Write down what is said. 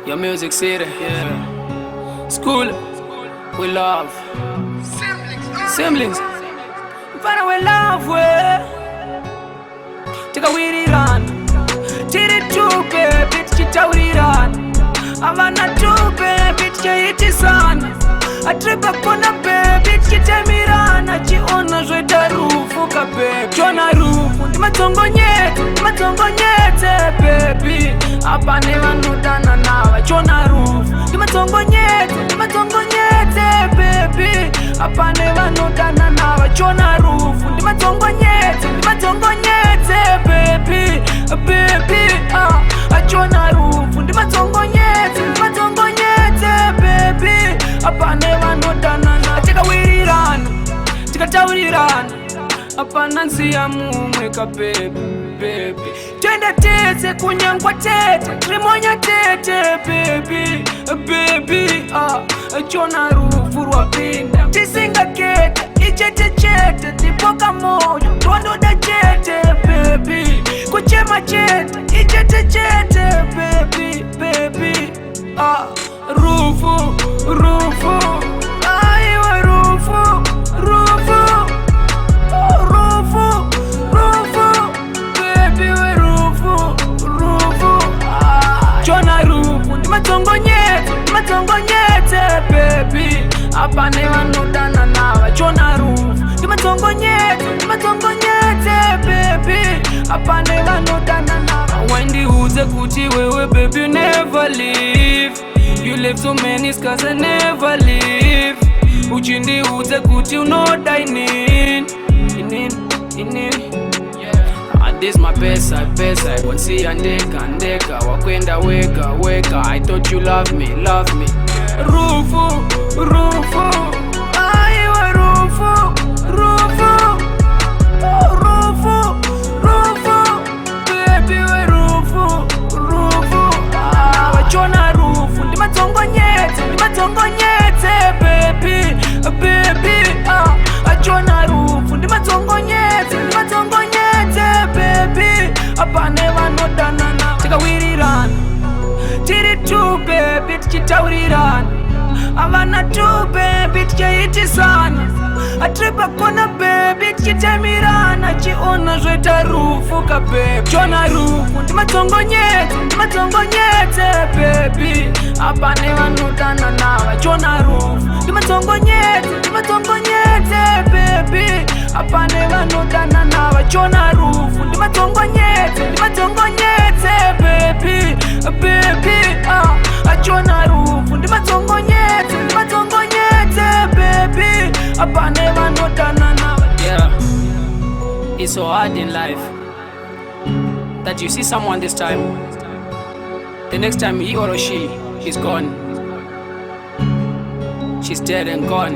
Your music city, yeah. School, we love. Siblings, mfana we love we. Tika wiriran, tiri tupe, bitch chitauriran. Avana tupe, bitch chaitisan. Atripa kona pe, bitch chitemiran. Chiona zweta rufu kape, chona rufu. Matongo nyete, baby. Apa never nudana nawa, chona rufu. Matongo nyete, baby. Apa never nudana nawa, chona rufu. Matongo nyete, baby. Chona rufu. Matongo nyete, baby. Apa never nudana nawa. Tika wiriran, tika tauriran. Apa nansi ya mumweka baby. Twende tete kunyangwa tete, trimonya tete baby. Chona rufu rwapinda, tisinga kete, ichete tipoka moyo, tondo da chete baby. Kuchema chete, ichete baby. Rufu. Aiwa rufu. Baby we rufu. Chona rufu, matongo nyete, baby. Apa never nudana nawa, chona rufu. Matongo nyete, baby. Apa never nudana nawa. Wendy uze kuti wewe, baby, you never leave. You left so many scars and never leave. Uchindi uze kuti unodainin. This my best side, won't see andeka, wakwenda weka. I thought you love me. Rufu. Aiwa rufu. Baby we rufu. Chona rufu, matongo nyete, baby. Chona rufu, matongo nyete, baby. Apa never nudana na. Tika wiriran, tiri tupe, bitch chitauriran. Avana tupe, bitch chaitisan. Atripa kona baby, chitemiran. Chiona zweta rufu kape. Chona rufu, matongo nyete, baby. Apa never nudana nawa, chona rufu. Matongo nyete, baby. Apa never nudana nawa, chona rufu. Matongo nyete, baby. Chona rufu. Matongo nyete, baby. Apa never nudana nawa. Yeah, it's so hard in life that you see someone this time, the next time he or she is gone. She's dead and gone.